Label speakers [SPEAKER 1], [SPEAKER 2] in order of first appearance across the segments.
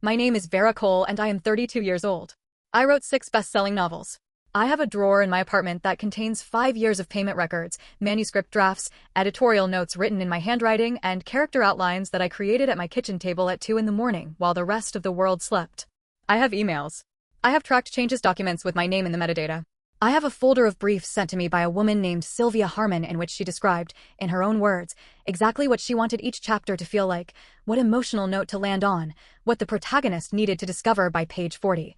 [SPEAKER 1] My name is Vera Cole and I am 32 years old. I wrote 6 best-selling novels. I have a drawer in my apartment that contains 5 years of payment records, manuscript drafts, editorial notes written in my handwriting, and character outlines that I created at my kitchen table at 2 in the morning while the rest of the world slept. I have emails. I have tracked changes documents with my name in the metadata. I have a folder of briefs sent to me by a woman named Sylvia in which she described, in her own words, exactly what she wanted each chapter to feel like, what emotional note to land on, what the protagonist needed to discover by page 40.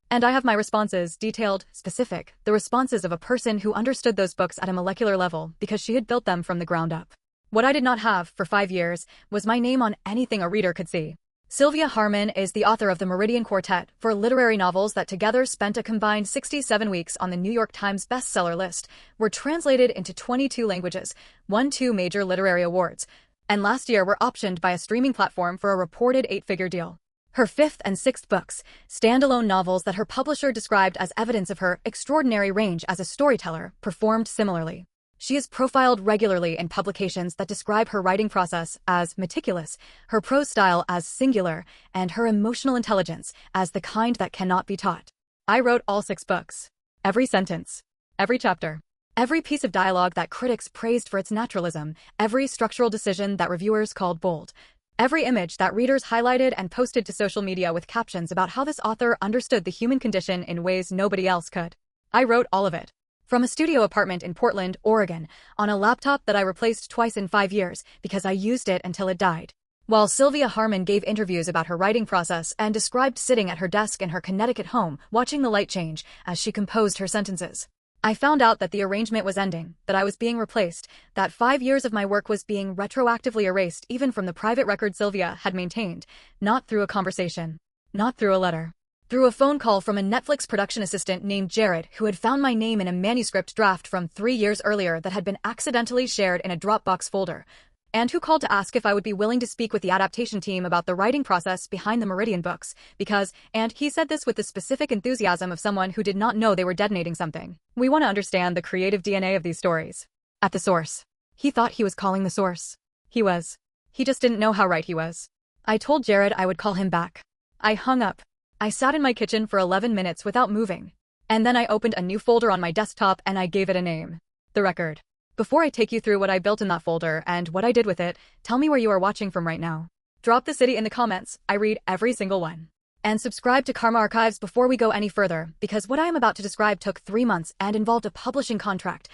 [SPEAKER 1] And I have my responses, detailed, specific, the responses of a person who understood those books at a molecular level because she had built them from the ground up. What I did not have, for 5 years, was my name on anything a reader could see. Sylvia is the author of the Meridian Quartet, 4 literary novels that together spent a combined 67 weeks on the New York Times bestseller list, were translated into 22 languages, won 2 major literary awards, and last year were optioned by a streaming platform for a reported 8-figure deal. Her 5th and 6th books, standalone novels that her publisher described as evidence of her extraordinary range as a storyteller, performed similarly. She is profiled regularly in publications that describe her writing process as meticulous, her prose style as singular, and her emotional intelligence as the kind that cannot be taught. I wrote all 6 books. Every sentence. Every chapter. Every piece of dialogue that critics praised for its naturalism, every structural decision that reviewers called bold. Every image that readers highlighted and posted to social media with captions about how this author understood the human condition in ways nobody else could. I wrote all of it. From a studio apartment in Portland, Oregon, on a laptop that I replaced twice in 5 years because I used it until it died. While Sylvia gave interviews about her writing process and described sitting at her desk in her Connecticut home, watching the light change as she composed her sentences. I found out that the arrangement was ending, that I was being replaced, that 5 years of my work was being retroactively erased even from the private record Sylvia had maintained, not through a conversation, not through a letter, through a phone call from a Netflix production assistant named Jared who had found my name in a manuscript draft from 3 years earlier that had been accidentally shared in a Dropbox folder, and who called to ask if I would be willing to speak with the adaptation team about the writing process behind the Meridian books, because, and he said this with the specific enthusiasm of someone who did not know they were detonating something, we want to understand the creative DNA of these stories. At the source. He thought he was calling the source. He was. He just didn't know how right he was. I told Jared I would call him back. I hung up. I sat in my kitchen for 11 minutes without moving. And then I opened a new folder on my desktop and I gave it a name. The Record. Before I take you through what I built in that folder and what I did with it, tell me where you are watching from right now. Drop the city in the comments, I read every single one. And subscribe to Karma Archives before we go any further, because what I am about to describe took 3 months and involved a publishing contract,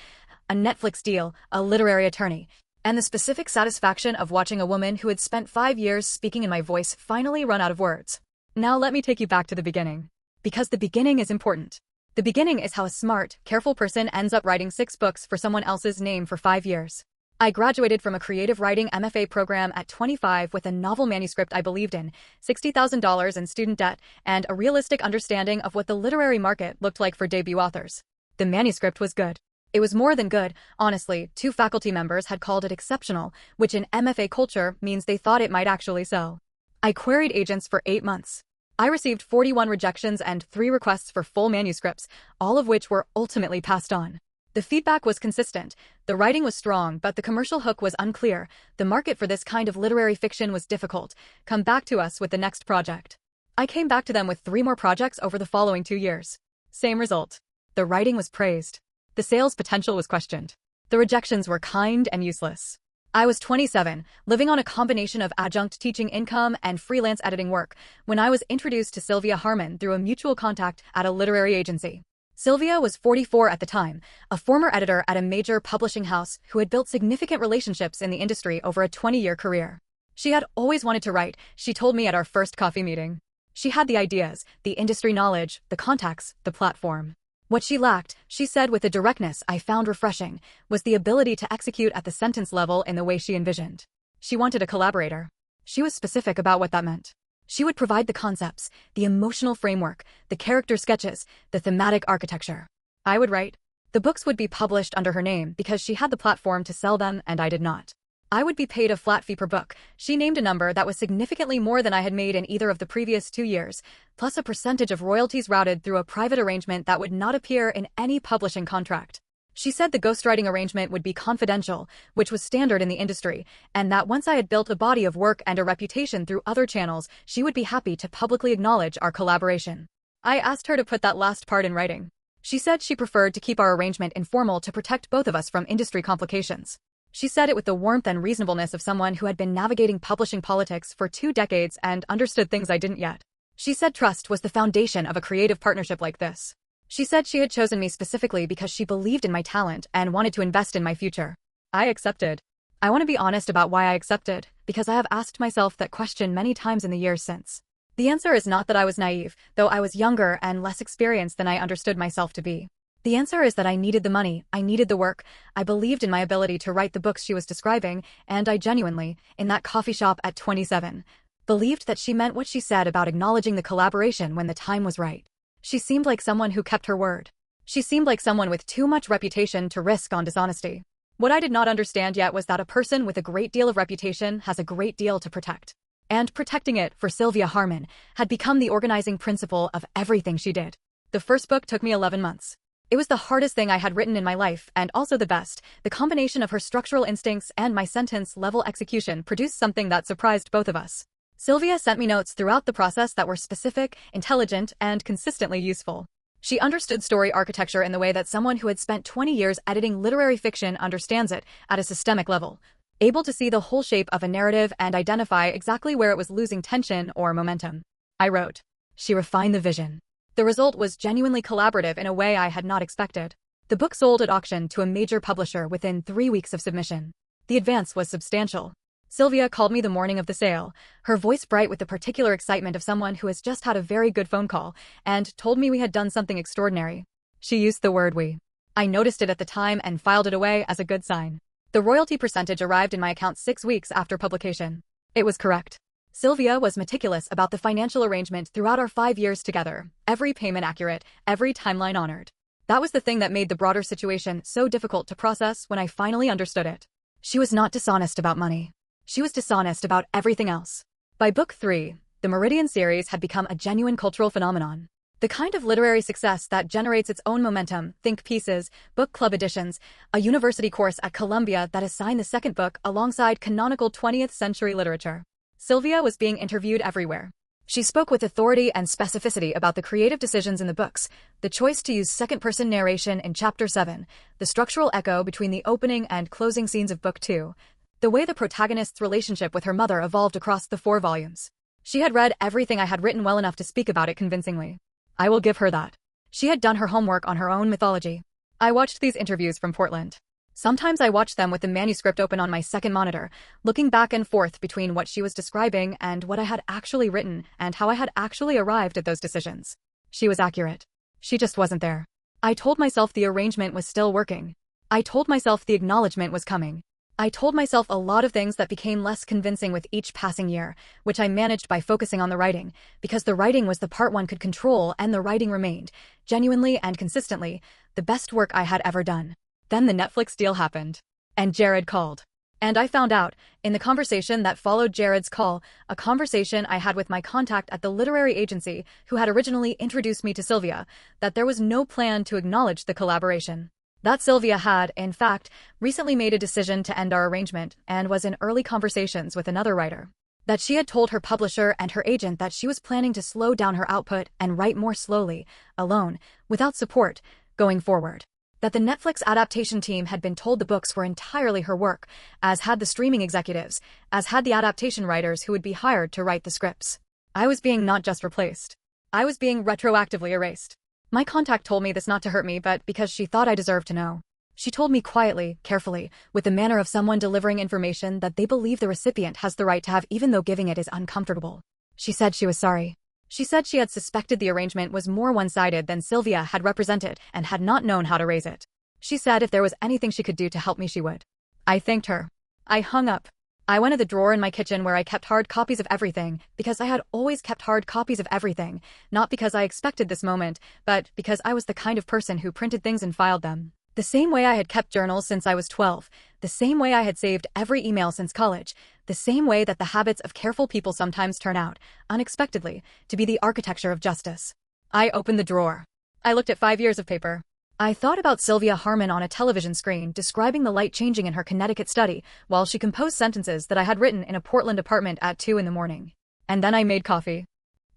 [SPEAKER 1] a Netflix deal, a literary attorney, and the specific satisfaction of watching a woman who had spent 5 years speaking in my voice finally run out of words. Now let me take you back to the beginning. Because the beginning is important. The beginning is how a smart, careful person ends up writing 6 books for someone else's name for 5 years. I graduated from a creative writing MFA program at 25 with a novel manuscript I believed in, $60,000 in student debt, and a realistic understanding of what the literary market looked like for debut authors. The manuscript was good. It was more than good, honestly. 2 faculty members had called it exceptional, which in MFA culture means they thought it might actually sell. I queried agents for 8 months. I received 41 rejections and 3 requests for full manuscripts, all of which were ultimately passed on. The feedback was consistent, the writing was strong, but the commercial hook was unclear. The market for this kind of literary fiction was difficult. Come back to us with the next project. I came back to them with 3 more projects over the following 2 years. Same result. The writing was praised. The sales potential was questioned. The rejections were kind and useless. I was 27, living on a combination of adjunct teaching income and freelance editing work, when I was introduced to Sylvia through a mutual contact at a literary agency. Sylvia was 44 at the time, a former editor at a major publishing house who had built significant relationships in the industry over a 20-year career. She had always wanted to write, she told me at our first coffee meeting. She had the ideas, the industry knowledge, the contacts, the platform. What she lacked, she said with a directness I found refreshing, was the ability to execute at the sentence level in the way she envisioned. She wanted a collaborator. She was specific about what that meant. She would provide the concepts, the emotional framework, the character sketches, the thematic architecture. I would write. The books would be published under her name because she had the platform to sell them and I did not. I would be paid a flat fee per book. She named a number that was significantly more than I had made in either of the previous 2 years, plus a percentage of royalties routed through a private arrangement that would not appear in any publishing contract. She said the ghostwriting arrangement would be confidential, which was standard in the industry, and that once I had built a body of work and a reputation through other channels, she would be happy to publicly acknowledge our collaboration. I asked her to put that last part in writing. She said she preferred to keep our arrangement informal to protect both of us from industry complications. She said it with the warmth and reasonableness of someone who had been navigating publishing politics for 2 decades and understood things I didn't yet. She said trust was the foundation of a creative partnership like this. She said she had chosen me specifically because she believed in my talent and wanted to invest in my future. I accepted. I want to be honest about why I accepted, because I have asked myself that question many times in the years since. The answer is not that I was naive, though I was younger and less experienced than I understood myself to be. The answer is that I needed the money, I needed the work, I believed in my ability to write the books she was describing, and I genuinely, in that coffee shop at 27, believed that she meant what she said about acknowledging the collaboration when the time was right. She seemed like someone who kept her word. She seemed like someone with too much reputation to risk on dishonesty. What I did not understand yet was that a person with a great deal of reputation has a great deal to protect. And protecting it, for Sylvia Harmon, had become the organizing principle of everything she did. The first book took me 11 months. It was the hardest thing I had written in my life, and also the best. The combination of her structural instincts and my sentence-level execution produced something that surprised both of us. Sylvia sent me notes throughout the process that were specific, intelligent, and consistently useful. She understood story architecture in the way that someone who had spent 20 years editing literary fiction understands it, at a systemic level, able to see the whole shape of a narrative and identify exactly where it was losing tension or momentum. I wrote. She refined the vision. The result was genuinely collaborative in a way I had not expected. The book sold at auction to a major publisher within 3 weeks of submission. The advance was substantial. Sylvia called me the morning of the sale, her voice bright with the particular excitement of someone who has just had a very good phone call, and told me we had done something extraordinary. She used the word we. I noticed it at the time and filed it away as a good sign. The royalty percentage arrived in my account 6 weeks after publication. It was correct. Sylvia was meticulous about the financial arrangement throughout our 5 years together, every payment accurate, every timeline honored. That was the thing that made the broader situation so difficult to process when I finally understood it. She was not dishonest about money. She was dishonest about everything else. By book 3, the Meridian series had become a genuine cultural phenomenon. The kind of literary success that generates its own momentum, think pieces, book club editions, a university course at Columbia that assigned the second book alongside canonical 20th century literature. Sylvia was being interviewed everywhere. She spoke with authority and specificity about the creative decisions in the books, the choice to use second-person narration in Chapter 7, the structural echo between the opening and closing scenes of Book 2, the way the protagonist's relationship with her mother evolved across the 4 volumes. She had read everything I had written well enough to speak about it convincingly. I will give her that. She had done her homework on her own mythology. I watched these interviews from Portland. Sometimes I watched them with the manuscript open on my second monitor, looking back and forth between what she was describing and what I had actually written and how I had actually arrived at those decisions. She was accurate. She just wasn't there. I told myself the arrangement was still working. I told myself the acknowledgement was coming. I told myself a lot of things that became less convincing with each passing year, which I managed by focusing on the writing, because the writing was the part one could control and the writing remained, genuinely and consistently, the best work I had ever done. Then the Netflix deal happened. And Jared called. And I found out, in the conversation that followed Jared's call, a conversation I had with my contact at the literary agency who had originally introduced me to Sylvia, that there was no plan to acknowledge the collaboration. That Sylvia had, in fact, recently made a decision to end our arrangement and was in early conversations with another writer. That she had told her publisher and her agent that she was planning to slow down her output and write more slowly, alone, without support, going forward. That the Netflix adaptation team had been told the books were entirely her work, as had the streaming executives, as had the adaptation writers who would be hired to write the scripts. I was being not just replaced. I was being retroactively erased. My contact told me this not to hurt me, but because she thought I deserved to know. She told me quietly, carefully, with the manner of someone delivering information that they believe the recipient has the right to have even though giving it is uncomfortable. She said she was sorry. She said she had suspected the arrangement was more one-sided than Sylvia had represented and had not known how to raise it. She said if there was anything she could do to help me, she would. I thanked her. I hung up. I went to the drawer in my kitchen where I kept hard copies of everything, because I had always kept hard copies of everything, not because I expected this moment, but because I was the kind of person who printed things and filed them. The same way I had kept journals since I was 12, the same way I had saved every email since college, the same way that the habits of careful people sometimes turn out, unexpectedly, to be the architecture of justice. I opened the drawer. I looked at 5 years of paper. I thought about Sylvia Harmon on a television screen describing the light changing in her Connecticut study while she composed sentences that I had written in a Portland apartment at 2 in the morning. And then I made coffee.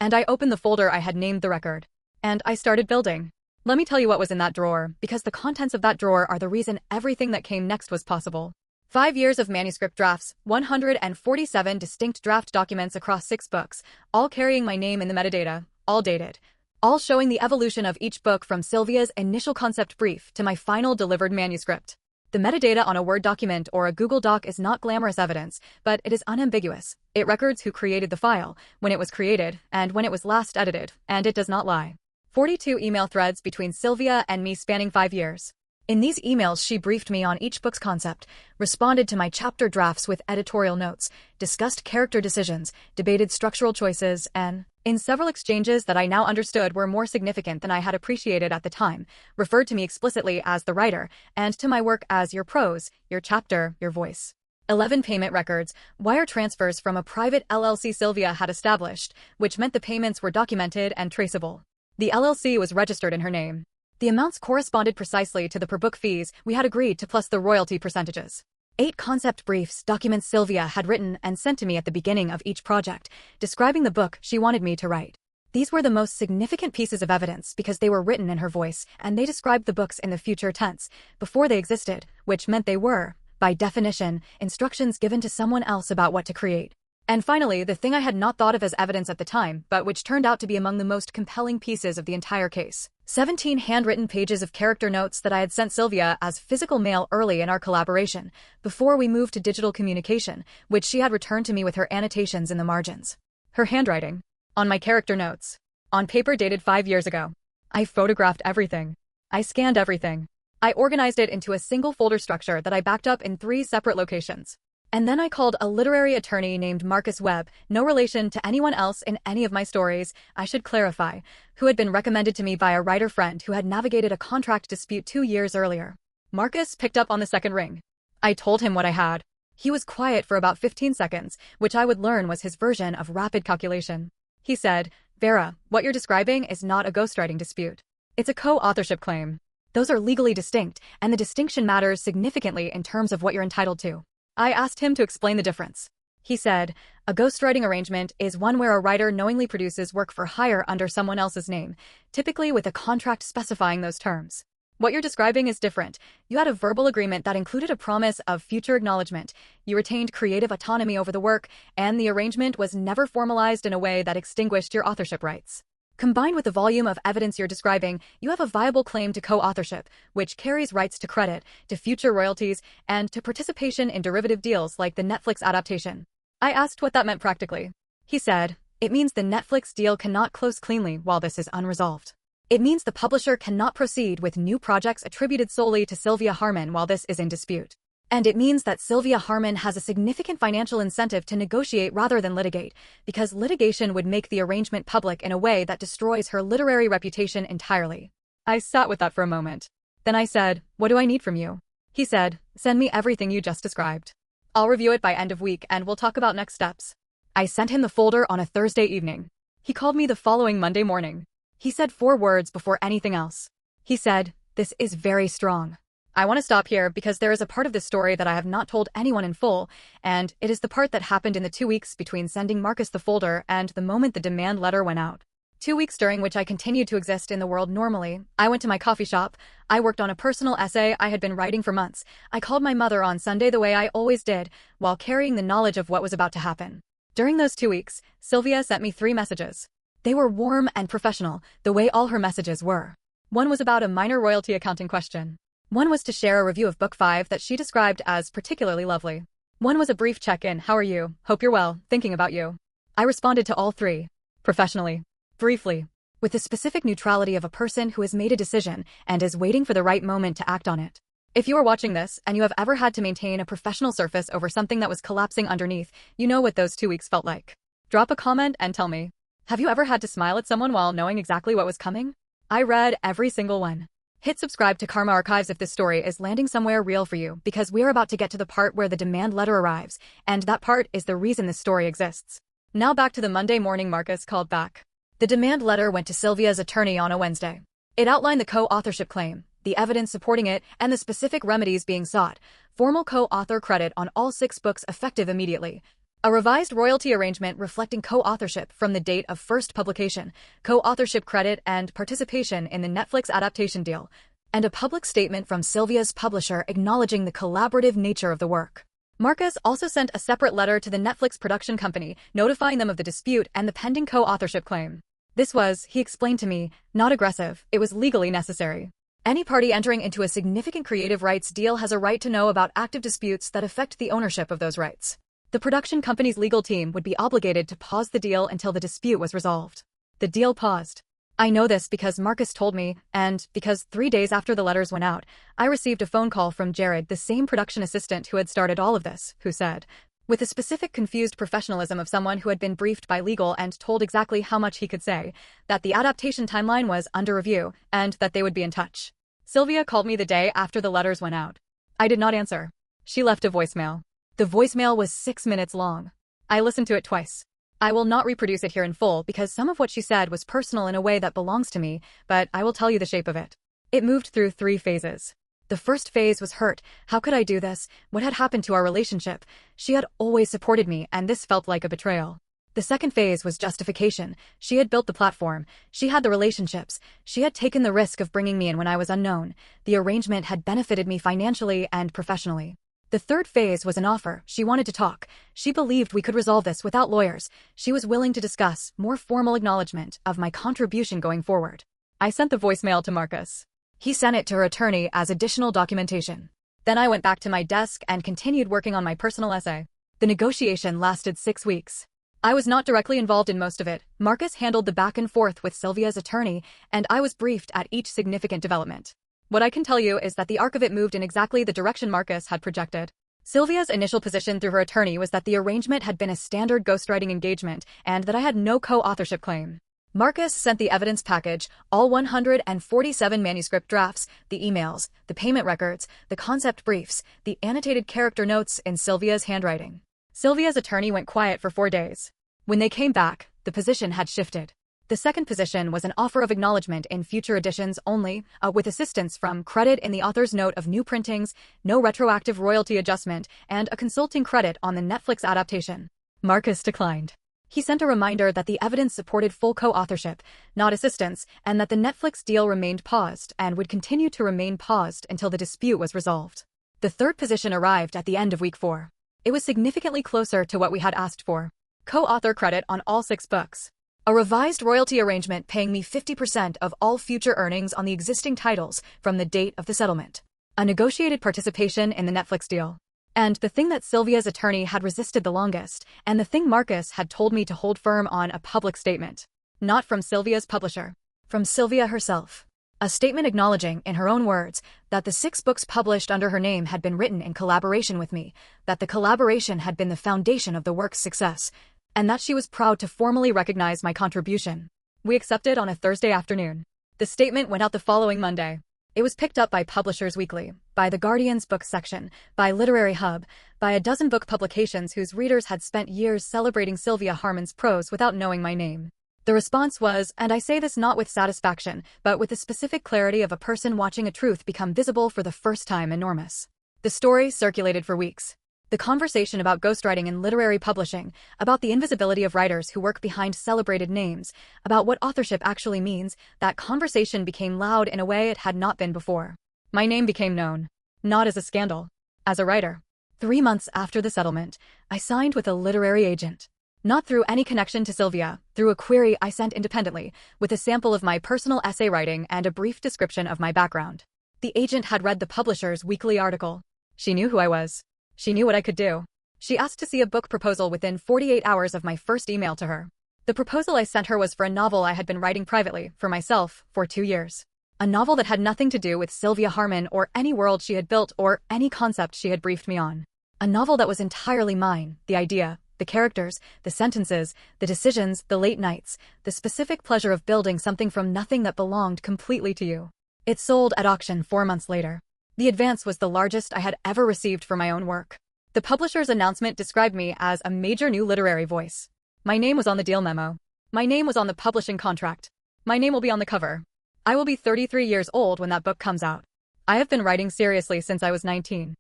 [SPEAKER 1] And I opened the folder I had named the record. And I started building. Let me tell you what was in that drawer, because the contents of that drawer are the reason everything that came next was possible. 5 years of manuscript drafts, 147 distinct draft documents across 6 books, all carrying my name in the metadata, all dated. All showing the evolution of each book from Sylvia's initial concept brief to my final delivered manuscript. The metadata on a Word document or a Google Doc is not glamorous evidence, but it is unambiguous. It records who created the file, when it was created, and when it was last edited, and it does not lie. 42 email threads between Sylvia and me spanning 5 years. In these emails, she briefed me on each book's concept, responded to my chapter drafts with editorial notes, discussed character decisions, debated structural choices, and, in several exchanges that I now understood were more significant than I had appreciated at the time, referred to me explicitly as the writer, and to my work as your prose, your chapter, your voice. 11 payment records, wire transfers from a private LLC Sylvia had established, which meant the payments were documented and traceable. The LLC was registered in her name. The amounts corresponded precisely to the per-book fees we had agreed to plus the royalty percentages. 8 concept briefs, documents Sylvia had written and sent to me at the beginning of each project, describing the book she wanted me to write. These were the most significant pieces of evidence because they were written in her voice, and they described the books in the future tense, before they existed, which meant they were, by definition, instructions given to someone else about what to create. And finally, the thing I had not thought of as evidence at the time, but which turned out to be among the most compelling pieces of the entire case. 17 handwritten pages of character notes that I had sent Sylvia as physical mail early in our collaboration, before we moved to digital communication, which she had returned to me with her annotations in the margins. Her handwriting. On my character notes. On paper dated 5 years ago. I photographed everything. I scanned everything. I organized it into a single folder structure that I backed up in 3 separate locations. And then I called a literary attorney named Webb, no relation to anyone else in any of my stories, I should clarify, who had been recommended to me by a writer friend who had navigated a contract dispute 2 years earlier. Marcus picked up on the second ring. I told him what I had. He was quiet for about 15 seconds, which I would learn was his version of rapid calculation. He said, "Vera, what you're describing is not a ghostwriting dispute. It's a co-authorship claim. Those are legally distinct, and the distinction matters significantly in terms of what you're entitled to." I asked him to explain the difference. He said, "A ghostwriting arrangement is one where a writer knowingly produces work for hire under someone else's name, typically with a contract specifying those terms. What you're describing is different. You had a verbal agreement that included a promise of future acknowledgement. You retained creative autonomy over the work, and the arrangement was never formalized in a way that extinguished your authorship rights. Combined with the volume of evidence you're describing, you have a viable claim to co-authorship, which carries rights to credit, to future royalties, and to participation in derivative deals like the Netflix adaptation." I asked what that meant practically. He said, "It means the Netflix deal cannot close cleanly while this is unresolved. It means the publisher cannot proceed with new projects attributed solely to Sylvia Harmon while this is in dispute. And it means that Sylvia Harmon has a significant financial incentive to negotiate rather than litigate, because litigation would make the arrangement public in a way that destroys her literary reputation entirely." I sat with that for a moment. Then I said, "What do I need from you?" He said, "Send me everything you just described. I'll review it by end of week and we'll talk about next steps." I sent him the folder on a Thursday evening. He called me the following Monday morning. He said 4 words before anything else. He said, "This is very strong. I want to stop here because there is a part of this story that I have not told anyone in full, and it is the part that happened in the 2 weeks between sending Marcus the folder and the moment the demand letter went out. 2 weeks during which I continued to exist in the world normally. I went to my coffee shop. I worked on a personal essay I had been writing for months. I called my mother on Sunday the way I always did, while carrying the knowledge of what was about to happen. During those 2 weeks, Sylvia sent me 3 messages. They were warm and professional, the way all her messages were. One was about a minor royalty accounting question. One was to share a review of Book 5 that she described as particularly lovely. One was a brief check-in, "How are you? Hope you're well, thinking about you." I responded to all 3. Professionally. Briefly. With the specific neutrality of a person who has made a decision and is waiting for the right moment to act on it. If you are watching this and you have ever had to maintain a professional surface over something that was collapsing underneath, you know what those 2 weeks felt like. Drop a comment and tell me. Have you ever had to smile at someone while knowing exactly what was coming? I read every single one. Hit subscribe to Karma Archives if this story is landing somewhere real for you, because we're about to get to the part where the demand letter arrives, and that part is the reason this story exists. Now back to the Monday morning Marcus called back. The demand letter went to Sylvia's attorney on a Wednesday. It outlined the co-authorship claim, the evidence supporting it, and the specific remedies being sought. Formal co-author credit on all 6 books effective immediately. A revised royalty arrangement reflecting co-authorship from the date of first publication, co-authorship credit and participation in the Netflix adaptation deal, and a public statement from Sylvia's publisher acknowledging the collaborative nature of the work. Marcus also sent a separate letter to the Netflix production company, notifying them of the dispute and the pending co-authorship claim. This was, he explained to me, not aggressive, it was legally necessary. Any party entering into a significant creative rights deal has a right to know about active disputes that affect the ownership of those rights. The production company's legal team would be obligated to pause the deal until the dispute was resolved. The deal paused. I know this because Marcus told me, and because 3 days after the letters went out, I received a phone call from Jared, the same production assistant who had started all of this, who said, with the specific confused professionalism of someone who had been briefed by legal and told exactly how much he could say, that the adaptation timeline was under review, and that they would be in touch. Sylvia called me the day after the letters went out. I did not answer. She left a voicemail. The voicemail was 6 minutes long. I listened to it twice. I will not reproduce it here in full because some of what she said was personal in a way that belongs to me, but I will tell you the shape of it. It moved through 3 phases. The first phase was hurt. How could I do this? What had happened to our relationship? She had always supported me, and this felt like a betrayal. The second phase was justification. She had built the platform. She had the relationships. She had taken the risk of bringing me in when I was unknown. The arrangement had benefited me financially and professionally. The third phase was an offer. She wanted to talk. She believed we could resolve this without lawyers. She was willing to discuss more formal acknowledgement of my contribution going forward. I sent the voicemail to Marcus. He sent it to her attorney as additional documentation. Then I went back to my desk and continued working on my personal essay. The negotiation lasted 6 weeks. I was not directly involved in most of it. Marcus handled the back and forth with Sylvia's attorney, and I was briefed at each significant development. What I can tell you is that the arc of it moved in exactly the direction Marcus had projected. Sylvia's initial position through her attorney was that the arrangement had been a standard ghostwriting engagement and that I had no co-authorship claim. Marcus sent the evidence package, all 147 manuscript drafts, the emails, the payment records, the concept briefs, the annotated character notes in Sylvia's handwriting. Sylvia's attorney went quiet for 4 days. When they came back, the position had shifted. The second position was an offer of acknowledgement in future editions only, with assistance from credit in the author's note of new printings, no retroactive royalty adjustment, and a consulting credit on the Netflix adaptation. Marcus declined. He sent a reminder that the evidence supported full co-authorship, not assistance, and that the Netflix deal remained paused and would continue to remain paused until the dispute was resolved. The third position arrived at the end of week 4. It was significantly closer to what we had asked for. Co-author credit on all 6 books. A revised royalty arrangement paying me 50% of all future earnings on the existing titles from the date of the settlement. A negotiated participation in the Netflix deal. And the thing that Sylvia's attorney had resisted the longest, and the thing Marcus had told me to hold firm on, a public statement. Not from Sylvia's publisher. From Sylvia herself. A statement acknowledging, in her own words, that the 6 books published under her name had been written in collaboration with me, that the collaboration had been the foundation of the work's success, and that she was proud to formally recognize my contribution. We accepted on a Thursday afternoon. The statement went out the following Monday. It was picked up by Publishers Weekly, by The Guardian's book section, by Literary Hub, by a dozen book publications whose readers had spent years celebrating Sylvia Harmon's prose without knowing my name. The response was, and I say this not with satisfaction, but with the specific clarity of a person watching a truth become visible for the first time, enormous. The story circulated for weeks. The conversation about ghostwriting and literary publishing, about the invisibility of writers who work behind celebrated names, about what authorship actually means, that conversation became loud in a way it had not been before. My name became known. Not as a scandal. As a writer. 3 months after the settlement, I signed with a literary agent. Not through any connection to Sylvia, through a query I sent independently, with a sample of my personal essay writing and a brief description of my background. The agent had read the Publishers Weekly article. She knew who I was. She knew what I could do. She asked to see a book proposal within 48 hours of my first email to her. The proposal I sent her was for a novel I had been writing privately, for myself, for 2 years. A novel that had nothing to do with Sylvia Harmon or any world she had built or any concept she had briefed me on. A novel that was entirely mine, the idea, the characters, the sentences, the decisions, the late nights, the specific pleasure of building something from nothing that belonged completely to you. It sold at auction 4 months later. The advance was the largest I had ever received for my own work. The publisher's announcement described me as a major new literary voice. My name was on the deal memo. My name was on the publishing contract. My name will be on the cover. I will be 33 years old when that book comes out. I have been writing seriously since I was 19.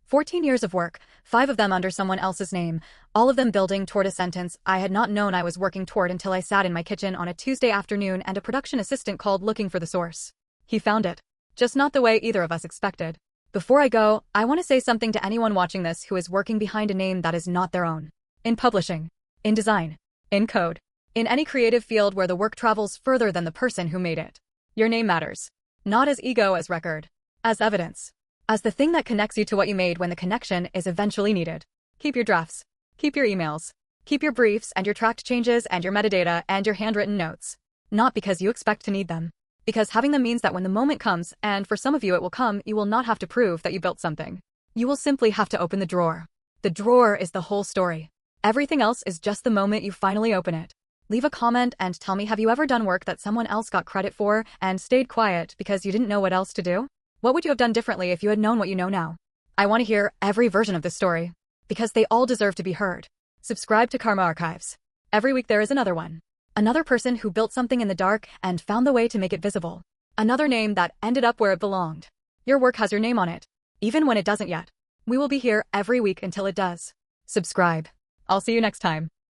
[SPEAKER 1] 14 years of work, 5 of them under someone else's name, all of them building toward a sentence I had not known I was working toward until I sat in my kitchen on a Tuesday afternoon and a production assistant called looking for the source. He found it. Just not the way either of us expected. Before I go, I want to say something to anyone watching this who is working behind a name that is not their own. In publishing, in design, in code, in any creative field where the work travels further than the person who made it. Your name matters. Not as ego, as record. As evidence. As the thing that connects you to what you made when the connection is eventually needed. Keep your drafts. Keep your emails. Keep your briefs and your tracked changes and your metadata and your handwritten notes. Not because you expect to need them. Because having them means that when the moment comes, and for some of you it will come, you will not have to prove that you built something. You will simply have to open the drawer. The drawer is the whole story. Everything else is just the moment you finally open it. Leave a comment and tell me, have you ever done work that someone else got credit for and stayed quiet because you didn't know what else to do? What would you have done differently if you had known what you know now? I want to hear every version of this story. Because they all deserve to be heard. Subscribe to Karma Archives. Every week there is another one. Another person who built something in the dark and found the way to make it visible. Another name that ended up where it belonged. Your work has your name on it. Even when it doesn't yet. We will be here every week until it does. Subscribe. I'll see you next time.